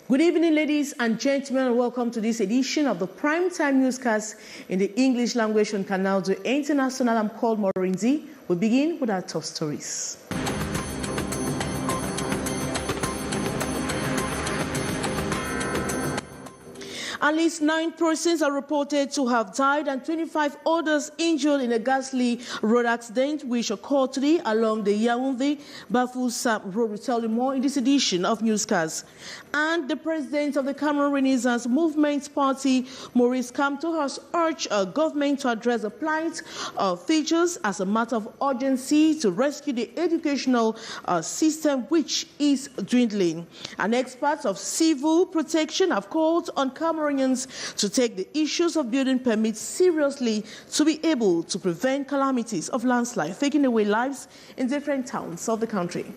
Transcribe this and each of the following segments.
Good evening, ladies and gentlemen, and welcome to this edition of the Primetime Newscast in the English language on Canal International. I'm called Morinzi. We begin with our top stories. At least 9 persons are reported to have died and 25 others injured in a ghastly road accident which occurred today along the Yaoundé-Bafoussam road. We'll tell you more in this edition of Newscast. And the president of the Cameroon Renaissance Movement Party, Maurice Kamto, has urged government to address the plight of teachers as a matter of urgency to rescue the educational system, which is dwindling. And experts of civil protection have called on Cameroonians to take the issues of building permits seriously to be able to prevent calamities of landslide taking away lives in different towns of the country.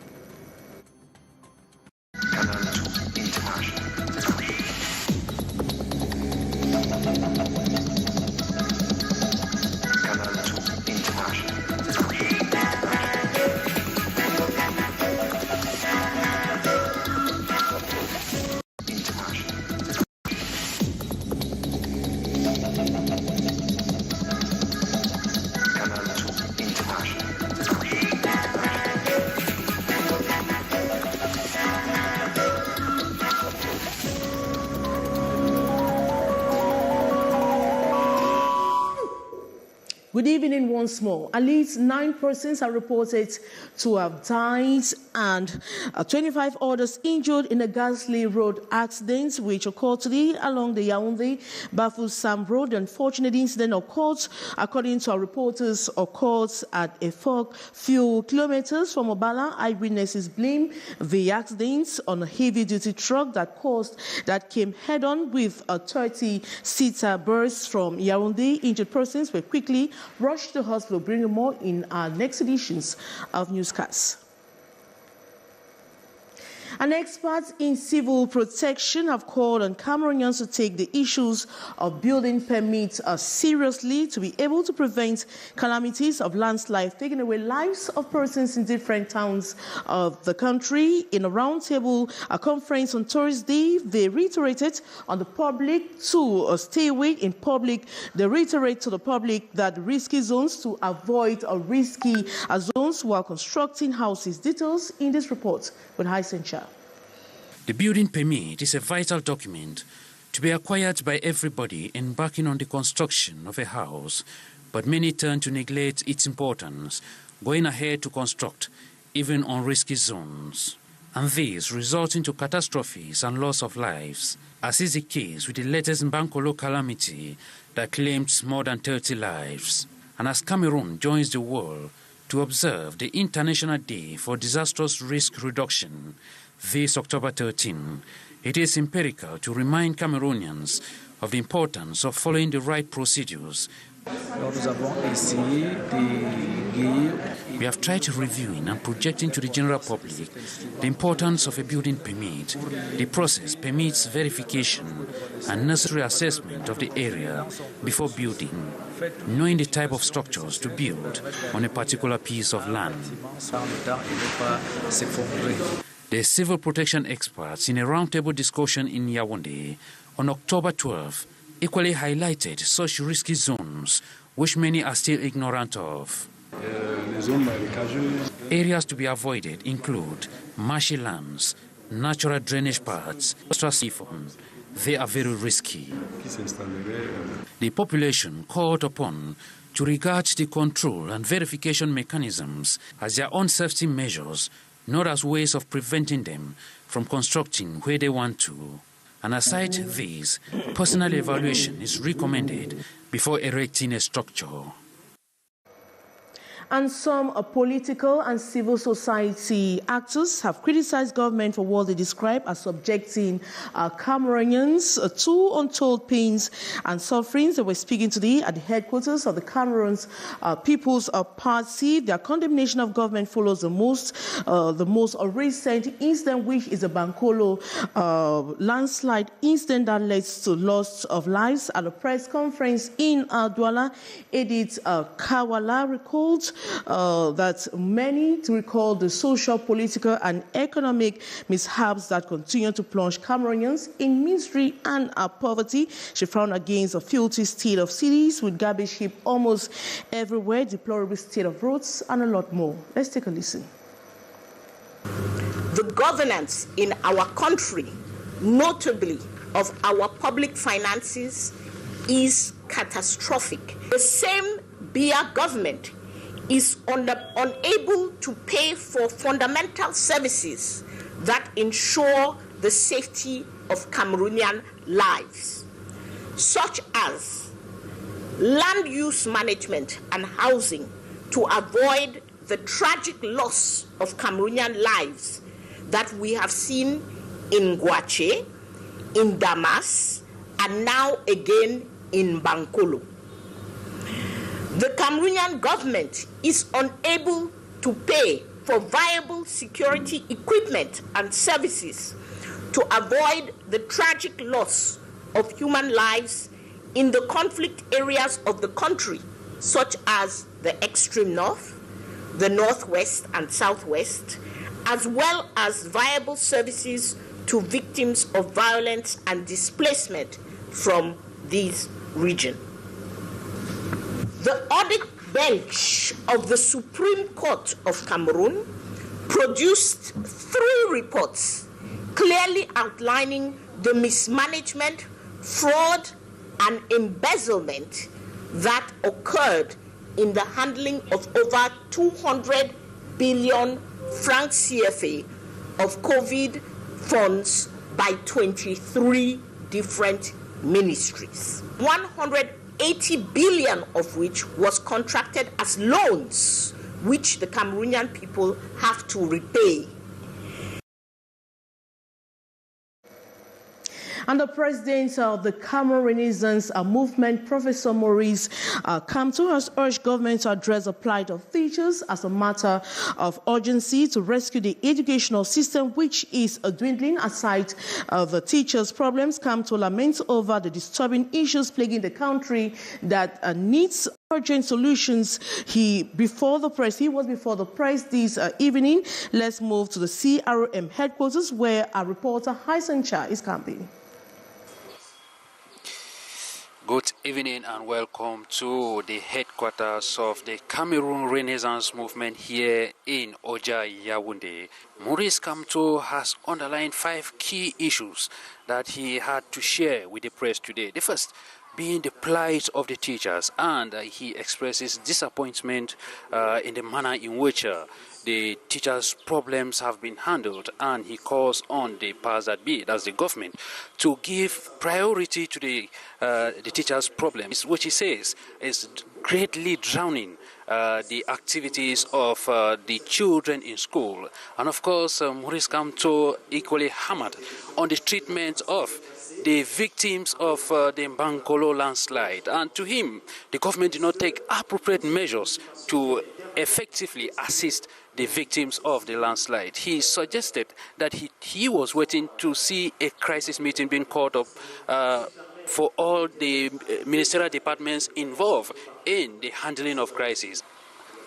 Good evening once more. At least 9 persons are reported to have died and 25 others injured in a ghastly road accident which occurred today along the Yaoundé-Bafoussam road. The unfortunate incident occurred, according to our reporters, occurred at a few kilometers from Obala. Eyewitnesses blame the accident on a heavy-duty truck that came head-on with a 30-seater bus from Yaoundé. Injured persons were quickly rushed to the hospital. Bringing more in our next editions of Newscasts. And experts in civil protection have called on Cameroonians to take the issues of building permits seriously to be able to prevent calamities of landslide taking away lives of persons in different towns of the country. In a roundtable conference on Thursday, they reiterated on the public to stay away in public. They reiterate to the public that risky zones to avoid risky zones while constructing houses. Details in this report with Hysen Shah. The building permit is a vital document to be acquired by everybody embarking on the construction of a house, but many turn to neglect its importance, going ahead to construct even on risky zones, and this resulting to catastrophes and loss of lives, as is the case with the latest Mbankolo calamity that claimed more than 30 lives. And as Cameroon joins the world to observe the International Day for Disastrous Risk Reduction, this October 13, it is empirical to remind Cameroonians of the importance of following the right procedures. We have tried reviewing and projecting to the general public the importance of a building permit. The process permits verification and necessary assessment of the area before building, knowing the type of structures to build on a particular piece of land. The civil protection experts in a roundtable discussion in Yaoundé on October 12 equally highlighted such risky zones which many are still ignorant of. Areas to be avoided include marshy lands, natural drainage paths, extra siphon. They are very risky. The population called upon to regard the control and verification mechanisms as their own safety measures, not as ways of preventing them from constructing where they want to. And aside these, personal evaluation is recommended before erecting a structure. And some political and civil society actors have criticized government for what they describe as subjecting Cameroonians to untold pains and sufferings. They were speaking today at the headquarters of the Cameroon's People's Party. Their condemnation of government follows the most recent incident, which is a Bankolo landslide incident that led to loss of lives. At a press conference in Douala, Edith Kawala recalled that many recall the social, political, and economic mishaps that continue to plunge Cameroonians in misery and poverty. She frowned against a filthy state of cities with garbage heap almost everywhere, deplorable state of roads, and a lot more. Let's take a listen. The governance in our country, notably of our public finances, is catastrophic. The same BIA government is unable to pay for fundamental services that ensure the safety of Cameroonian lives, such as land use management and housing, to avoid the tragic loss of Cameroonian lives that we have seen in Guache, in Damas, and now again in Bankolo. The Cameroonian government is unable to pay for viable security equipment and services to avoid the tragic loss of human lives in the conflict areas of the country, such as the extreme north, the northwest and southwest, as well as viable services to victims of violence and displacement from these regions. The audit bench of the Supreme Court of Cameroon produced 3 reports clearly outlining the mismanagement, fraud, and embezzlement that occurred in the handling of over 200 billion francs CFA of COVID funds by 23 different ministries. 180 billion of which was contracted as loans, which the Cameroonian people have to repay. And the president of the Cameroon Renaissance Movement, Professor Maurice Kamto, has urged government to address the plight of teachers as a matter of urgency to rescue the educational system, which is dwindling. Aside the teachers' problems, Kamto laments over the disturbing issues plaguing the country that needs urgent solutions. He was before the press this evening. Let's move to the CRM headquarters, where our reporter Hyson Cha is camping. Good evening and welcome to the headquarters of the Cameroon Renaissance Movement here in Oja, Yaoundé. Maurice Kamto has underlined 5 key issues that he had to share with the press today. The first being the plight of the teachers, and he expresses disappointment in the manner in which the teachers' problems have been handled, and he calls on the powers that be, that's the government, to give priority to the teachers' problems, which he says is greatly drowning the activities of the children in school. And of course, Maurice Kamto equally hammered on the treatment of the victims of the Bankolo landslide. And to him, the government did not take appropriate measures to effectively assist the victims of the landslide. He suggested that he was waiting to see a crisis meeting being called up for all the ministerial departments involved in the handling of crises.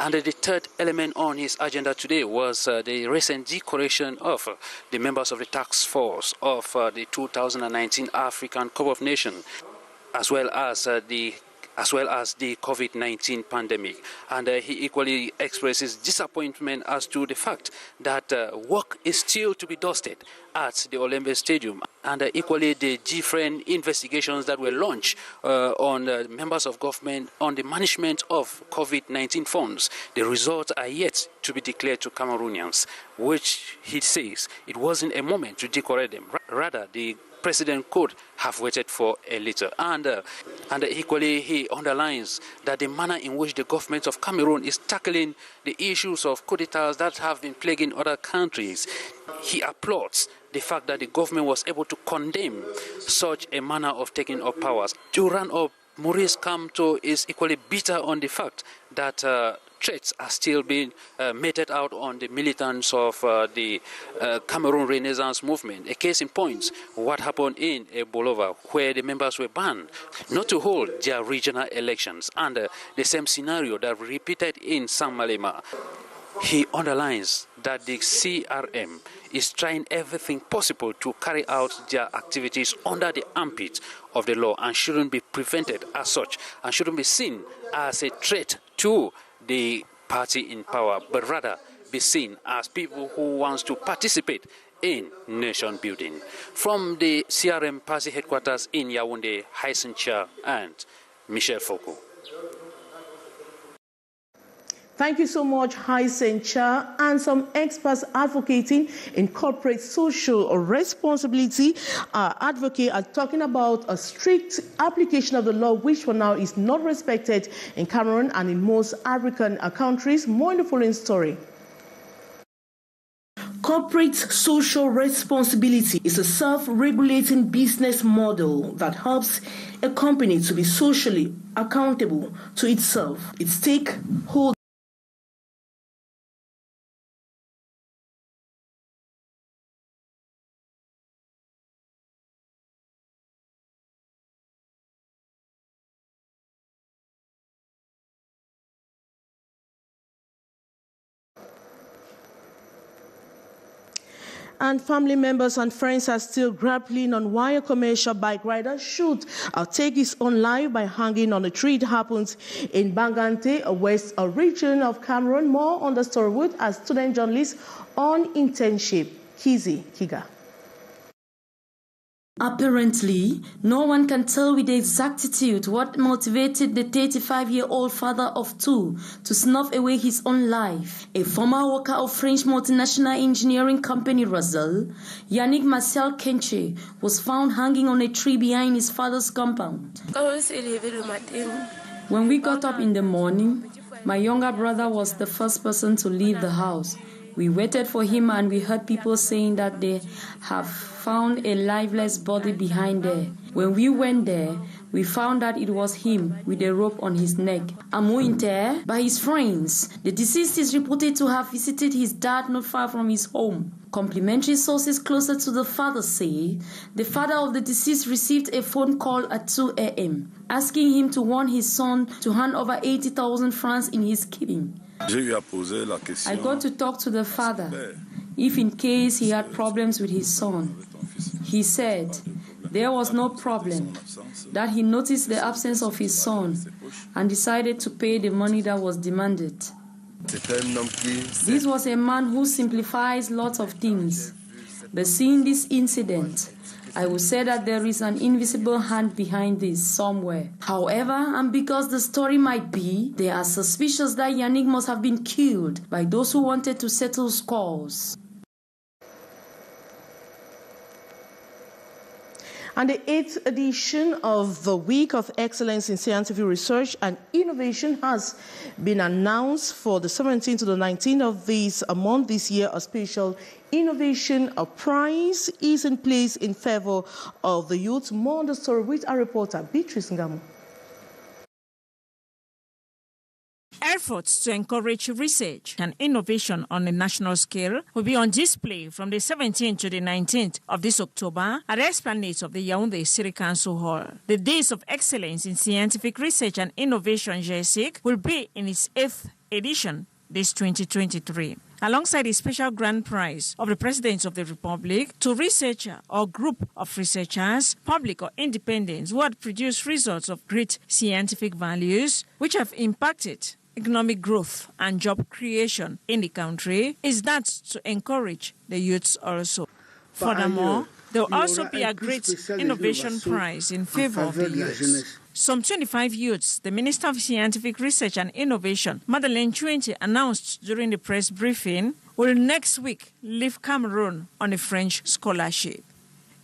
And the third element on his agenda today was the recent decoration of the members of the task force of the 2019 African Cup of Nations, as well as the COVID-19 pandemic. And he equally expresses disappointment as to the fact that work is still to be dusted at the Olembe Stadium, and equally the different investigations that were launched on members of government on the management of COVID-19 funds. The results are yet to be declared to Cameroonians, which he says it wasn't a moment to decorate them. Rather, the president could have waited for a little. And equally, he underlines that the manner in which the government of Cameroon is tackling the issues of coup d'etats that have been plaguing other countries. He applauds the fact that the government was able to condemn such a manner of taking up powers. To run up, Maurice Kamto is equally bitter on the fact that threats are still being meted out on the militants of the Cameroon Renaissance movement. A case in point, what happened in Bolova, where the members were banned not to hold their regional elections, and the same scenario that repeated in San Malema. He underlines that the CRM is trying everything possible to carry out their activities under the armpit of the law and shouldn't be prevented as such and shouldn't be seen as a threat to the party in power, but rather be seen as people who want to participate in nation building. From the CRM party headquarters in Yaoundé, Hyson Cha and Michel Foucault. Thank you so much, Hyson Cha. And some experts advocating in corporate social responsibility are talking about a strict application of the law, which for now is not respected in Cameroon and in most African countries. More in the following story. Corporate social responsibility is a self-regulating business model that helps a company to be socially accountable to itself, its stakeholders, and family members and friends are still grappling on why a commercial bike rider should take his own life by hanging on a tree. It happens in Bangante, a west region of Cameroon. More on the story with a student journalist on internship, Kizi Kiga. Apparently, no one can tell with exactitude what motivated the 35-year-old father of two to snuff away his own life. A former worker of French multinational engineering company Réseaux, Yannick Marcel Kenche, was found hanging on a tree behind his father's compound. When we got up in the morning, my younger brother was the first person to leave the house. We waited for him and we heard people saying that they have found a lifeless body behind there. When we went there, we found that it was him with a rope on his neck. Amointer by his friends. The deceased is reported to have visited his dad not far from his home. Complementary sources closer to the father say the father of the deceased received a phone call at 2 a.m. asking him to warn his son to hand over 80,000 francs in his keeping. I got to talk to the father if in case he had problems with his son. He said there was no problem, that he noticed the absence of his son and decided to pay the money that was demanded. This was a man who simplifies lots of things. But seeing this incident, I would say that there is an invisible hand behind this somewhere. However, and because the story might be, they are suspicious that Yannick must have been killed by those who wanted to settle scores. And the 8th edition of the Week of Excellence in Scientific Research and Innovation has been announced for the 17th to the 19th of this month. This year, a special innovation prize is in place in favor of the youth. More on the story with our reporter, Beatrice Ngamu. Efforts to encourage research and innovation on a national scale will be on display from the 17th to the 19th of this October at the Esplanade of the Yaoundé City Council Hall. The Days of Excellence in Scientific Research and Innovation (GSIC) will be in its 8th edition this 2023. Alongside a special grand prize of the President of the Republic to researcher or group of researchers, public or independent, who have produced results of great scientific values which have impacted economic growth and job creation in the country, is that to encourage the youths also. Furthermore, there will also be a great innovation prize in favor of the youths. Some 25 youths, the Minister of Scientific Research and Innovation, Madeleine Chuente, announced during the press briefing, will next week leave Cameroon on a French scholarship.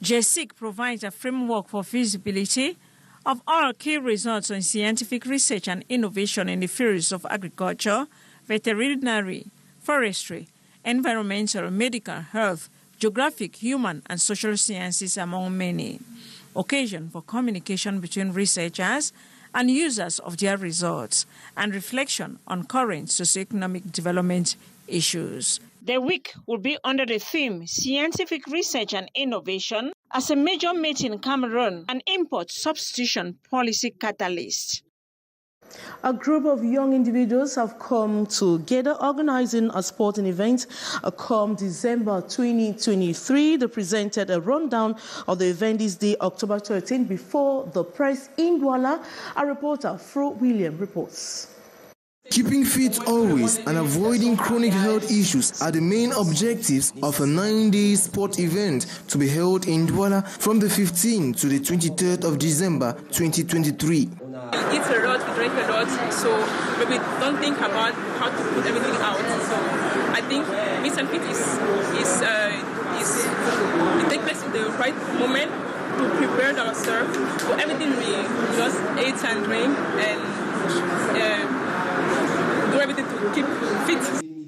GESIC provides a framework for feasibility of all key results on scientific research and innovation in the fields of agriculture, veterinary, forestry, environmental, medical, health, geographic, human, and social sciences, among many. Occasion for communication between researchers and users of their results, and reflection on current socioeconomic development issues. The week will be under the theme Scientific Research and Innovation as a Major Meeting in Cameroon, an import substitution policy catalyst. A group of young individuals have come together organizing a sporting event come December 2023. They presented a rundown of the event this day, October 13, before the press in Douala. Our reporter, Fro William, reports. Keeping fit always and avoiding chronic health issues are the main objectives of a 9-day sport event to be held in Douala from the 15th to the 23rd of December 2023. We eat a lot, we drink a lot, so maybe don't think about how to put everything out. So I think Miss and Fit is it takes place in the right moment to prepare ourselves for everything we just eat and drink and do everything to keep fit.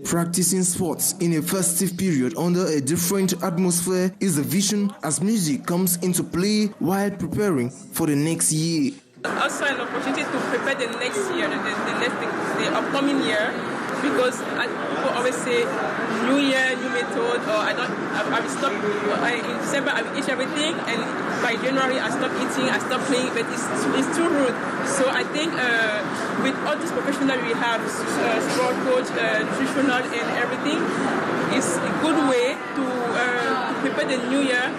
Practicing sports in a festive period under a different atmosphere is a vision as music comes into play while preparing for the next year. Also an opportunity to prepare the next year, the upcoming year, because people always say new year, new method, or I will stop. In December I will eat everything, and by January I stop eating, I stop playing, but it's too rude. So I think with all these professionals we have, sport coach, nutritional and everything, it's a good way to prepare the new year.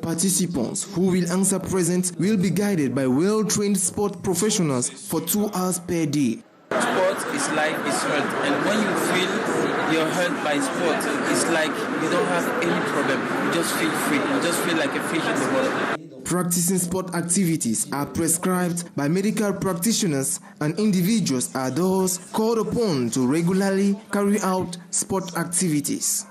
Participants who will answer present will be guided by well-trained sport professionals for 2 hours per day. Sport is life, is health, and when you feel you're hurt by sport, it's like you don't have any problem. You just feel free. You just feel like a fish in the water. Practicing sport activities are prescribed by medical practitioners, and individuals are those called upon to regularly carry out sport activities.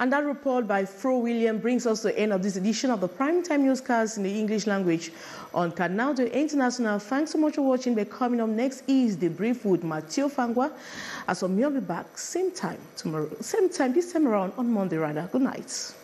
And that report by Fro William brings us to the end of this edition of the Primetime Newscast in the English language on Canal International. Thanks so much for watching. But coming up next is The Brief with Mathieu Fangwa. As for me, I'll be back same time tomorrow, same time this time around on Monday rather. Good night.